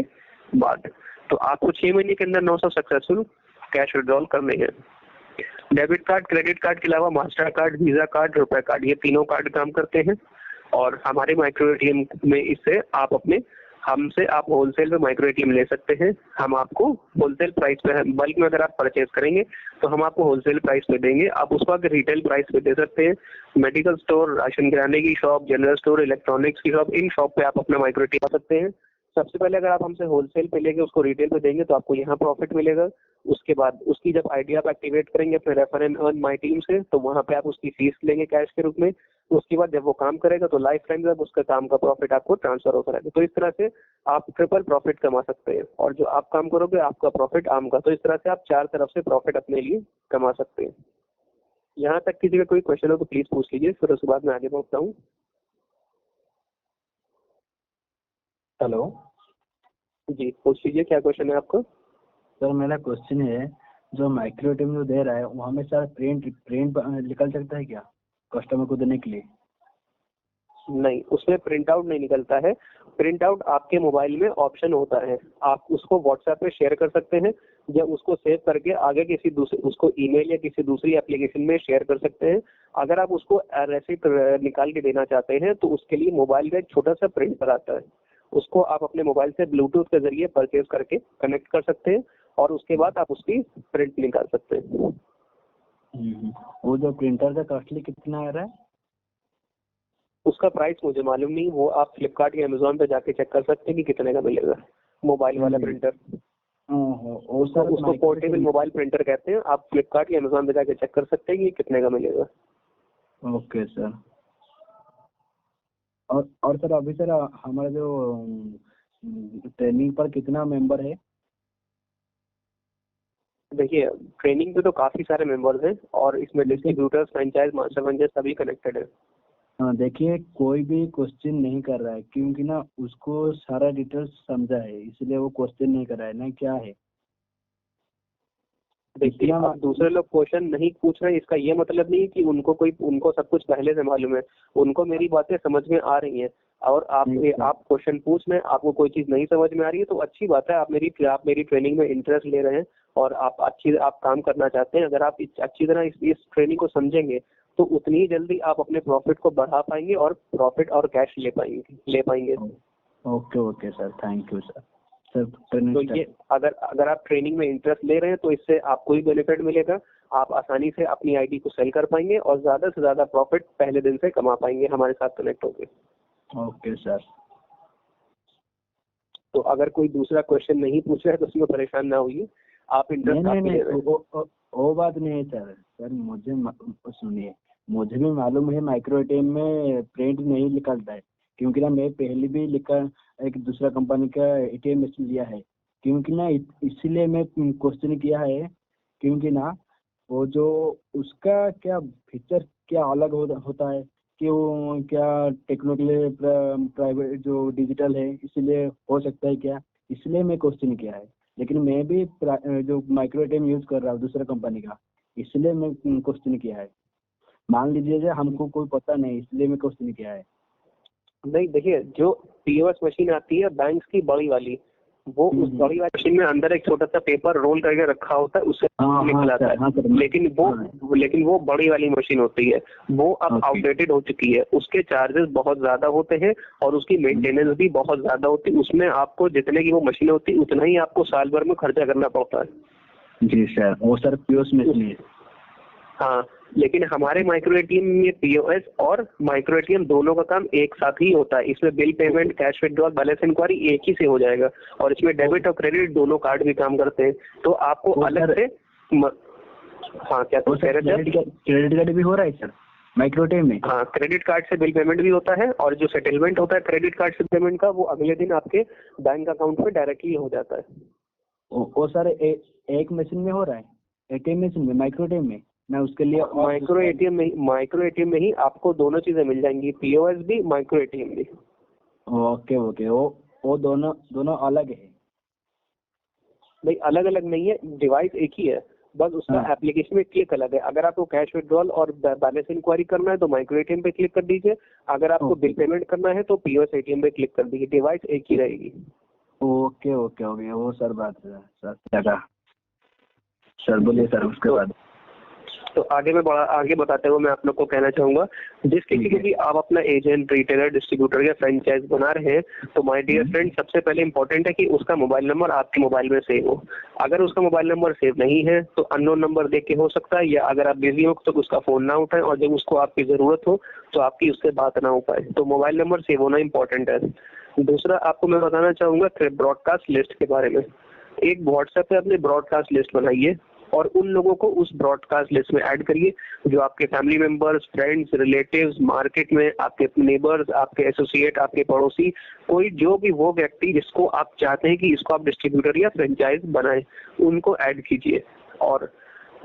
बाद। तो आपको 6 महीने के अंदर 900 सक्सेसफुल कैश विड्रॉल करने हैं। डेबिट कार्ड, क्रेडिट कार्ड के अलावा मास्टर कार्ड, वीजा कार्ड, रुपए कार्ड, ये तीनों कार्ड काम करते हैं। और हमारे माइक्रो एटीएम में इससे हमसे आप होलसेल में माइक्रो एटीएम ले सकते हैं। हम आपको होलसेल प्राइस पे, बल्क में अगर आप परचेज करेंगे तो हम आपको होलसेल प्राइस पे देंगे। आप उस वक्त रिटेल प्राइस पे दे सकते हैं। मेडिकल स्टोर, राशन किराने की शॉप, जनरल स्टोर, इलेक्ट्रॉनिक्स की शॉप, इन शॉप पे आप अपना माइक्रो एटीएम आ सकते हैं। सबसे पहले अगर आप हमसे होलसेल पे लेंगे, उसको रिटेल पे देंगे तो आपको यहाँ प्रॉफिट मिलेगा। उसके बाद उसकी जब आईडी आप एक्टिवेट करेंगे अपने refer and earn my team से, तो वहाँ पे आप उसकी फीस लेंगे कैश के रूप में। उसके बाद जब वो काम करेगा तो लाइफ टाइम तक उसका काम का प्रॉफिट आपको ट्रांसफर होता रहेगा। तो इस तरह से आप ट्रिपल प्रॉफिट कमा सकते हैं, और जो आप काम करोगे आपका प्रॉफिट आम का। तो इस तरह से आप 4 तरफ से प्रॉफिट अपने लिए कमा सकते हैं। यहाँ तक किसी का कोई क्वेश्चन हो तो प्लीज पूछ लीजिए, फिर उसके बाद मैं आगे बढ़ता हूँ। हेलो जी पूछ लीजिए, क्या क्वेश्चन है आपका? सर, मेरा क्वेश्चन है, जो माइक्रो एटीएम जो दे रहा है वहाँ में सर प्रिंट निकल सकता है क्या कस्टमर को देने के लिए? नहीं, उसमें प्रिंट आउट नहीं निकलता है। प्रिंट आउट आपके मोबाइल में ऑप्शन होता है, आप उसको व्हाट्सएप पे शेयर कर सकते हैं, या उसको सेव करके आगे उसको ईमेल या किसी दूसरी एप्लीकेशन में शेयर कर सकते हैं। अगर आप उसको रेसिप्ट निकाल के देना चाहते हैं तो उसके लिए मोबाइल का एक छोटा सा प्रिंटर आता है, उसको आप अपने मोबाइल से ब्लूटूथ के जरिए परचेज करके कनेक्ट कर सकते हैं, और उसके बाद आप उसकी प्रिंट निकाल सकते हैं। वो जो प्रिंटर का कॉस्टली कितना आ रहा है? उसका प्राइस मुझे मालूम नहीं, वो आप फ्लिपकार्ट या अमेजोन पे जाके चेक कर सकते हैं कि कितने का मिलेगा मोबाइल वाला प्रिंटर। सर उसको पोर्टेबल मोबाइल प्रिंटर कहते हैं। आप फ्लिपकार्ट या अमेजोन पे जाके चेक कर सकते हैं कि कितने का मिलेगा। Okay sir. और सर अभी सर हमारा जो ट्रेनिंग पर कितना मेंबर है? देखिए, ट्रेनिंग पे तो काफी सारे मेंबर्स हैं, और इसमें डिस्ट्रीब्यूटर्स, फ्रेंचाइज, मास्टर फ्रेंचाइज सभी कनेक्टेड है। हाँ, देखिए कोई भी क्वेश्चन नहीं कर रहा है, क्योंकि ना उसको सारा डिटेल्स समझा है, इसलिए वो क्वेश्चन नहीं कर रहा है ना। क्या है, देखिए, आप दूसरे लोग क्वेश्चन नहीं पूछ रहे हैं इसका ये मतलब नहीं कि उनको सब कुछ पहले से मालूम है। उनको मेरी बातें समझ में आ रही हैं, और आप क्वेश्चन पूछ रहे हैं, आपको कोई चीज नहीं समझ में आ रही है तो अच्छी बात है। आप मेरी ट्रेनिंग में इंटरेस्ट ले रहे हैं और आप काम करना चाहते हैं। अगर आप अच्छी तरह इस ट्रेनिंग को समझेंगे तो उतनी ही जल्दी आप अपने प्रॉफिट को बढ़ा पाएंगे और प्रॉफिट और कैश ले पाएंगे। Okay sir, thank you sir. तो ये अगर आप ट्रेनिंग में इंटरेस्ट ले रहे हैं तो इससे आपको ही बेनिफिट मिलेगा। आप आसानी से अपनी आईडी को सेल कर पाएंगे और ज्यादा से ज्यादा प्रॉफिट पहले दिन से कमा पाएंगे हमारे साथ कनेक्ट होकर। Okay sir. तो अगर कोई दूसरा क्वेश्चन नहीं पूछ रहा है तो उसमें परेशान ना होइए, आप इंटरेस्ट नहीं, वो बात नहीं है सर। मुझे सुनिए, मुझे भी मालूम है माइक्रो एटीएम में प्रिंट नहीं निकलता है, क्योंकि ना मैं पहले भी एक दूसरा कंपनी का एटीएम मशीन लिया है। क्योंकि ना इसीलिए मैं क्वेश्चन किया है, क्योंकि ना वो जो उसका क्या फीचर क्या अलग होता है, कि वो क्या टेक्निकली प्राइवेट जो डिजिटल है, इसलिए हो सकता है क्या, इसलिए मैं क्वेश्चन किया है। लेकिन मैं भी जो माइक्रो एटीएम यूज कर रहा हूँ दूसरा कंपनी का, इसलिए मैं क्वेश्चन किया है। मान लीजिए हमको कोई पता नहीं, इसलिए मैं क्वेश्चन किया है। नहीं, देखिए, जो पीओएस मशीन आती है बैंक्स की बड़ी वाली, वो उस बड़ी वाली मशीन में अंदर एक छोटा सा पेपर रोल करके रखा होता है, उससे निकल आता है। लेकिन वो बड़ी वाली मशीन होती है, वो अब आउटडेटेड हो चुकी है। उसके चार्जेस बहुत ज्यादा होते हैं और उसकी मेंटेनेंस भी बहुत ज्यादा होती है। उसमें आपको जितने की वो मशीन होती है उतना ही आपको साल भर में खर्चा करना पड़ता है। जी सर, वो सर पीओएस मशीन है। हाँ, लेकिन हमारे माइक्रो एटीएम में पीओएस और माइक्रो एटीएम दोनों का काम एक साथ ही होता है। इसमें bill payment, cash withdrawal, balance inquiry एक ही से हो जाएगा और इसमें डेबिट और क्रेडिट दोनों कार्ड भी काम करते हैं। तो आपको अलग से हाँ, क्या कह रहे थे? क्रेडिट कार्ड भी हो रहा है सर माइक्रो एटीएम में? हाँ, क्रेडिट कार्ड से बिल पेमेंट भी होता है और जो सेटलमेंट होता है क्रेडिट कार्ड से पेमेंट का, वो अगले दिन आपके बैंक अकाउंट में डायरेक्टली हो जाता है। वो सर एक मशीन में हो रहा है, एटीएम मशीन में, माइक्रो एटीएम में? मैं उसके लिए माइक्रो एटीएम में ही आपको दोनों चीजें मिल जाएंगी, पीओएस भी, माइक्रो एटीएम भी। ओके ओके, वो दोनों अलग है? भाई अलग अलग नहीं है, डिवाइस एक ही है, बस उसका एप्लीकेशन में क्लिक अलग है। अगर आपको कैश विड्रॉल और बैलेंस इंक्वायरी करना है तो माइक्रो एटीएम पे क्लिक कर दीजिए, अगर आपको बिल पेमेंट करना है तो पीओएस एटीएम पे क्लिक कर दीजिए, डिवाइस एक ही रहेगी। ओके ओके ओके, वो सर बात है सर, लगा सर, बोलिए सर उसके बाद। तो आगे बताते हुए मैं आप लोग को कहना चाहूंगा, जिस किसी को भी आप अपना एजेंट, रिटेलर, डिस्ट्रीब्यूटर या फ्रेंचाइज बना रहे हैं तो माय डियर फ्रेंड, सबसे पहले इंपॉर्टेंट है कि उसका मोबाइल नंबर आपके मोबाइल में सेव हो। अगर उसका मोबाइल नंबर सेव नहीं है तो अननोन नंबर देख के हो सकता है, या अगर आप बिजी हो तो उसका फोन ना उठाए और जब उसको आपकी जरूरत हो तो आपकी उससे बात ना हो पाए। तो मोबाइल नंबर सेव होना इंपॉर्टेंट है। दूसरा आपको मैं बताना चाहूंगा ब्रॉडकास्ट लिस्ट के बारे में। एक व्हाट्सएप पे अपने ब्रॉडकास्ट लिस्ट बनाइए और उन लोगों को उस ब्रॉडकास्ट लिस्ट में ऐड करिए जो आपके family members, friends, relatives, market में आपके नेबर्स, आपके एसोसिएट, आपके पड़ोसी, कोई जो भी वो व्यक्ति जिसको आप चाहते हैं कि इसको आप डिस्ट्रीब्यूटर या फ्रेंचाइज बनाएं, उनको ऐड कीजिए। और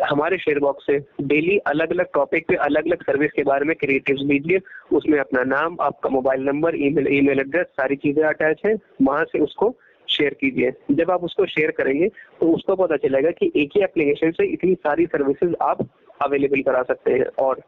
हमारे शेयर बॉक्स से डेली अलग अलग टॉपिक पे अलग अलग सर्विस के बारे में क्रिएटिव्स लीजिए, उसमें अपना नाम, आपका मोबाइल नंबर, ईमेल एड्रेस, सारी चीजें अटैच है, वहां से उसको शेयर कीजिए। जब आप उसको शेयर करेंगे तो उसको पता चलेगा कि एक ही एप्लीकेशन से इतनी सारी सर्विसेज आप अवेलेबल करा सकते हैं, और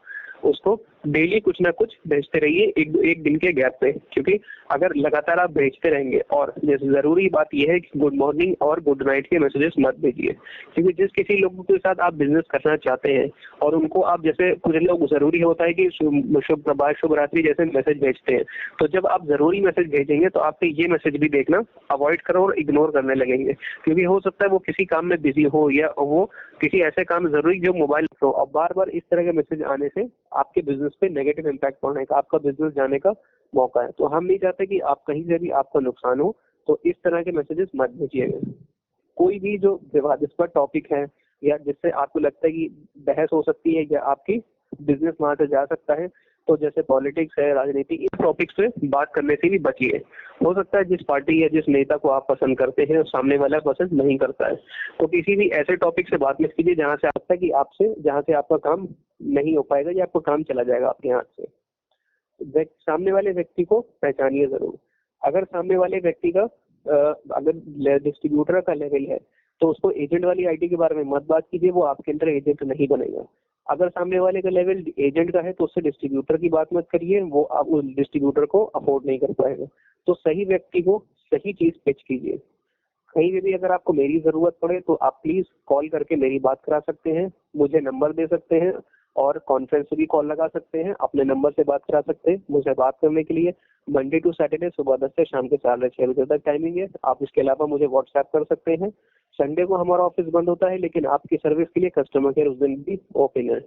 उसको डेली कुछ ना कुछ भेजते रहिए एक दिन के गैप पे, क्योंकि अगर लगातार आप भेजते रहेंगे, और जैसे जरूरी बात यह है कि गुड मॉर्निंग और गुड नाइट के मैसेजेस मत भेजिए, क्योंकि जिस किसी लोगों के साथ आप बिजनेस करना चाहते हैं और उनको आप, जैसे कुछ लोग जरूरी होता है कि शुभ प्रभात, शुभ रात्रि जैसे मैसेज भेजते हैं, तो जब आप जरूरी मैसेज भेजेंगे तो आपके ये मैसेज भी देखना अवॉइड करो और इग्नोर करने लगेंगे, क्योंकि हो सकता है वो किसी काम में बिजी हो या वो किसी ऐसे काम जरूरी जो मोबाइल हो। अब बार बार इस तरह के मैसेज आने से आपके बिजनेस पे नेगेटिव इम्पैक्ट पड़ने का, आपका बिजनेस जाने का मौका है। तो हम नहीं चाहते कि आप कहीं से भी आपका नुकसान हो, तो इस तरह के मैसेजेस मत भेजिएगा। कोई भी जो विवादास्पद टॉपिक है या जिससे आपको लगता है कि बहस हो सकती है या आपकी बिजनेस वहां से जा सकता है, तो जैसे पॉलिटिक्स है, राजनीति, इन टॉपिक्स पे बात करने से भी बचिए। हो सकता है जिस पार्टी या जिस नेता को आप पसंद करते हैं सामने वाला पसंद नहीं करता है, तो किसी भी ऐसे टॉपिक से बात मत कीजिए जहां से आपका कि आपसे जहां से आपका काम नहीं हो पाएगा या आपका काम चला जाएगा आपके हाथ से। सामने वाले व्यक्ति को पहचानिए जरूर। अगर सामने वाले व्यक्ति का अगर डिस्ट्रीब्यूटर का लेवल है तो उसको एजेंट वाली आईडी के बारे में मत बात कीजिए, वो आपके अंदर एजेंट नहीं बनेगा। अगर सामने वाले का लेवल एजेंट का है तो उससे डिस्ट्रीब्यूटर की बात मत करिए, वो आप उस डिस्ट्रीब्यूटर को अफोर्ड नहीं कर पाएगा। तो सही व्यक्ति को सही चीज पिच कीजिए। कहीं भी अगर आपको मेरी जरूरत पड़े तो आप प्लीज कॉल करके मेरी बात करा सकते हैं, मुझे नंबर दे सकते हैं और कॉन्फ्रेंस से भी कॉल लगा सकते हैं, अपने नंबर से बात करा सकते हैं। मुझे बात करने के लिए मंडे टू सैटरडे सुबह 10 से शाम के 4 बजे तक टाइमिंग है। आप इसके अलावा मुझे व्हाट्सएप कर सकते हैं। संडे को हमारा ऑफिस बंद होता है, लेकिन आपकी सर्विस के लिए कस्टमर केयर उस दिन भी ओपन है।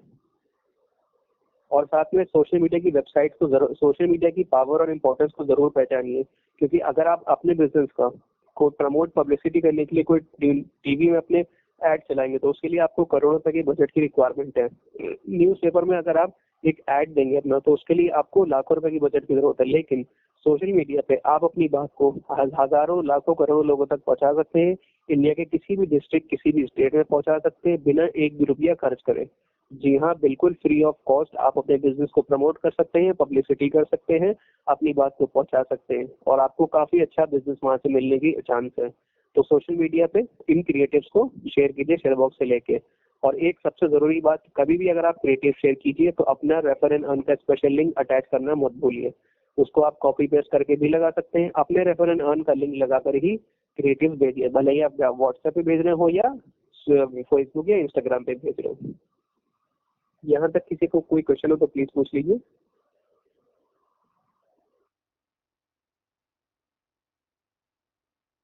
और साथ में सोशल मीडिया की वेबसाइट को जरूर, सोशल मीडिया की पावर और इम्पोर्टेंस को जरूर पहचानिए, क्योंकि अगर आप अपने बिजनेस का को प्रमोट, पब्लिसिटी करने के लिए कोई टीवी में अपने ऐड चलाएंगे तो उसके लिए आपको करोड़ों रुपए की बजट की रिक्वायरमेंट है। न्यूज़पेपर में अगर आप एक ऐड देंगे अपना तो उसके लिए आपको लाखों रुपए की बजट की जरूरत है, लेकिन सोशल मीडिया पे आप अपनी बात को हजारों, लाखों, करोड़ों लोगों तक पहुंचा सकते हैं। इंडिया के किसी भी डिस्ट्रिक्ट, किसी भी स्टेट में पहुंचा सकते हैं बिना एक भी रुपया खर्च करे। जी हाँ, बिल्कुल फ्री ऑफ कॉस्ट आप अपने बिजनेस को प्रमोट कर सकते हैं, पब्लिसिटी कर सकते हैं, अपनी बात को पहुंचा सकते हैं और आपको काफी अच्छा बिजनेस वहां से मिलने की चांस है। तो सोशल मीडिया पे इन क्रिएटिव्स को शेयर कीजिए शेयर बॉक्स से लेके। और एक सबसे जरूरी बात, कभी भी अगर आप क्रिएटिव शेयर कीजिए तो अपना रेफर एंड अर्न का स्पेशल लिंक अटैच करना मत भूलिए। उसको आप कॉपी पेस्ट करके भी लगा सकते हैं, अपने रेफर एंड अर्न का लिंक लगाकर ही क्रिएटिव भेजिए, भले ही आप व्हाट्सएप पे भेज रहे हो या फेसबुक या इंस्टाग्राम पे भेज रहे हो। यहाँ तक किसी को कोई क्वेश्चन हो तो प्लीज पूछ लीजिए।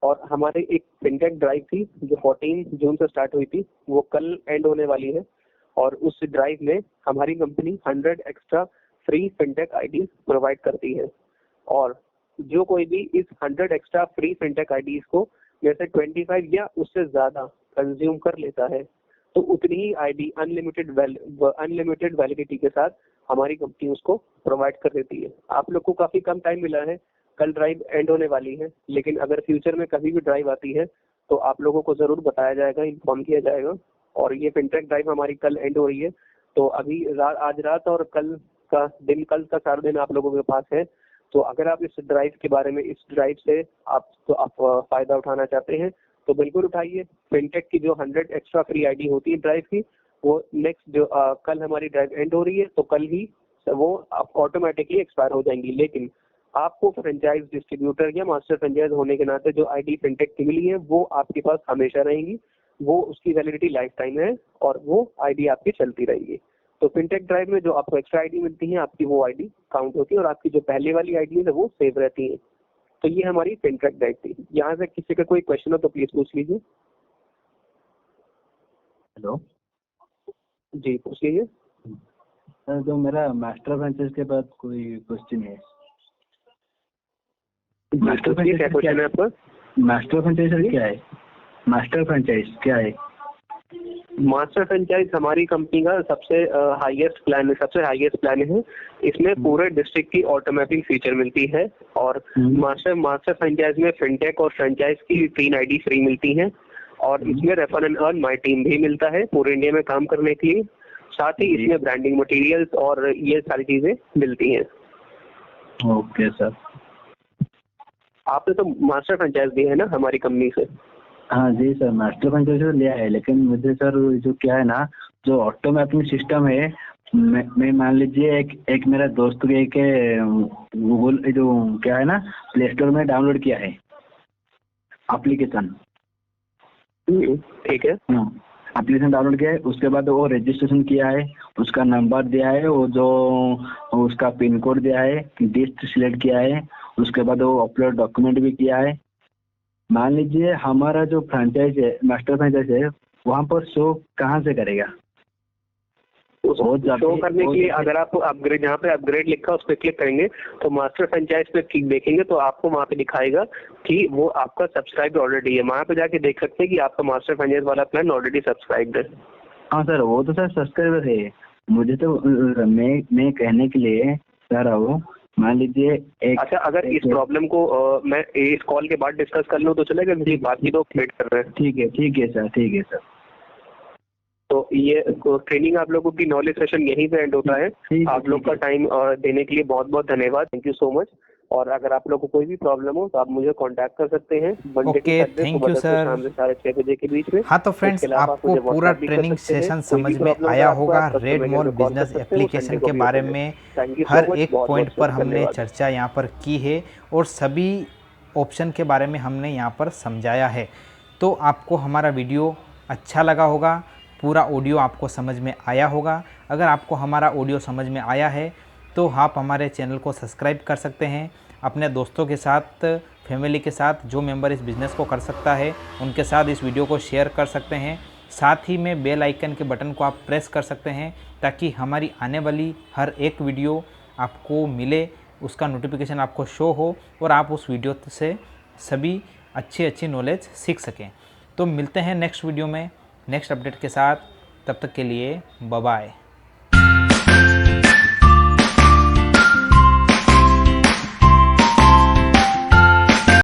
और हमारे एक फिनटेक ड्राइव थी जो 14 जून से स्टार्ट हुई थी, वो कल एंड होने वाली है। और उस ड्राइव में हमारी company 100 extra free fintech ID provide करती है। और जो कोई भी इस 100 एक्स्ट्रा फ्री फिनटेक आईडीज को जैसे 25 या उससे ज्यादा कंज्यूम कर लेता है, तो उतनी ही आईडी अनलिमिटेड वैलिडिटी के साथ हमारी कंपनी उसको प्रोवाइड कर देती है। आप लोग को काफी कम टाइम मिला है, कल ड्राइव एंड होने वाली है, लेकिन अगर फ्यूचर में कभी भी ड्राइव आती है तो आप लोगों को जरूर बताया जाएगा, इन्फॉर्म किया जाएगा। और ये फिनटेक ड्राइव हमारी कल एंड हो रही है, तो अभी आज रात और कल का सारा दिन आप लोगों के पास है। तो अगर आप इस ड्राइव के बारे में, इस ड्राइव से आप फायदा उठाना चाहते हैं तो बिल्कुल उठाइए। फिनटेक की जो 100 एक्स्ट्रा फ्री आईडी होती है ड्राइव की, वो नेक्स्ट जो कल हमारी ड्राइव एंड हो रही है तो कल ही वो ऑटोमेटिकली एक्सपायर हो जाएंगी। लेकिन आपको फ्रेंचाइज डिस्ट्रीब्यूटर या मास्टर फ्रेंचाइज होने के नाते जो आईडी फिनटेक की मिली है वो आपके पास हमेशा रहेंगी, वो उसकी वैलिडिटी लाइफ टाइम है और वो आईडी आपकी चलती रहेगी। तो फिनटेक ड्राइव में जो आपको एक्स्ट्रा आईडी मिलती है, आपकी वो आईडी काउंट होती है और आपकी जो पहले वाली आईडी है वो सेव रहती है। तो ये हमारी फिनटेक ड्राइव थी। यहाँ से किसी का कोई क्वेश्चन हो तो प्लीज पूछ लीजिए। हेलो जी पूछ लीजिए। सर, जो मेरा मास्टर फ्रेंचाइज के बाद कोई क्वेश्चन है। मास्टर क्या क्वेश्चन है आपका? मास्टर फ्रेंचाइज क्या है? मास्टर फ्रेंचाइज क्या है? मास्टर फ्रेंचाइज हमारी कंपनी का सबसे हाईएस्ट प्लान है। इसमें पूरे डिस्ट्रिक्ट की ऑटो मैपिंग फीचर मिलती है और मास्टर फ्रेंचाइज में फिनटेक और फ्रेंचाइज की 3 आईडी फ्री मिलती हैं और इसमें refer and earn my team भी मिलता है पूरे इंडिया में काम करने के लिए। साथ ही इसमें ब्रांडिंग मटेरियल्स और ये सारी चीजें मिलती हैं। Okay sir. आपने तो मास्टर फ्रेंचाइज दी है ना हमारी कंपनी से? हाँ जी सर, मास्टर फ्रेंचाइज तो लिया है, लेकिन मुझे सर जो क्या है ना, जो ऑटो मैपिंग सिस्टम है, मैं मान लीजिए एक मेरा दोस्त के गूगल जो क्या है ना, प्ले स्टोर में डाउनलोड किया है एप्लीकेशन। ठीक है। एप्लीकेशन डाउनलोड किया है, उसके बाद वो रजिस्ट्रेशन किया है, उसका नंबर दिया है, वो जो उसका पिन कोड दिया है, डिस्ट्रिक्ट सिलेक्ट किया है, उसके बाद वो अपलोड डॉक्यूमेंट भी किया है। मान लीजिए हमारा जो फ्रेंचाइज है, मास्टर फ्रेंचाइज है, वहाँ पर शो कहाँ से करेगा? शो करने के लिए अगर आप अपग्रेड, जहाँ पे अपग्रेड लिखा है उस पर क्लिक करेंगे तो मास्टर फ्रेंचाइज पे क्लिक देखेंगे तो आपको वहाँ पे दिखाएगा कि वो आपका सब्सक्राइब ऑलरेडी है। वहाँ पे जाके देख सकते हैं कि आपका मास्टर फ्रेंचाइज वाला प्लान ऑलरेडी सब्सक्राइब है। हाँ सर, वो तो सर सब्सक्राइबर है। मुझे तो मैं कहने के लिए चाह रहा हूँ, मान लीजिए अच्छा, अगर इस प्रॉब्लम को मैं इस कॉल के बाद डिस्कस कर लूँ तो चलेगा? बाकी तो वेट कर रहे हैं। ठीक है सर। तो ये ट्रेनिंग आप लोगों की नॉलेज सेशन यहीं पे एंड होता है। आप लोग का टाइम देने के लिए बहुत बहुत धन्यवाद। Thank you so much. और अगर आप लोगों को कोई भी प्रॉब्लम हो तो आप मुझे कांटेक्ट कर सकते हैं। Okay, thank you sir. शाम से 6:30 बजे के बीच में। हाँ तो फ्रेंड्स, आपको पूरा ट्रेनिंग सेशन समझ में आया होगा। रेड मॉल बिजनेस एप्लीकेशन के बारे में हर एक पॉइंट पर हमने चर्चा यहाँ पर की है और सभी ऑप्शन के बारे में हमने यहाँ पर समझाया है। तो आपको हमारा वीडियो अच्छा लगा होगा, पूरा ऑडियो आपको समझ में आया होगा। अगर आपको हमारा ऑडियो समझ में आया है तो आप हमारे चैनल को सब्सक्राइब कर सकते हैं। अपने दोस्तों के साथ, फैमिली के साथ, जो मेंबर इस बिज़नेस को कर सकता है उनके साथ इस वीडियो को शेयर कर सकते हैं। साथ ही में बेल आइकन के बटन को आप प्रेस कर सकते हैं ताकि हमारी आने वाली हर एक वीडियो आपको मिले, उसका नोटिफिकेशन आपको शो हो और आप उस वीडियो से सभी अच्छी नॉलेज सीख सकें। तो मिलते हैं नेक्स्ट वीडियो में नेक्स्ट अपडेट के साथ। तब तक के लिए बाय बाय।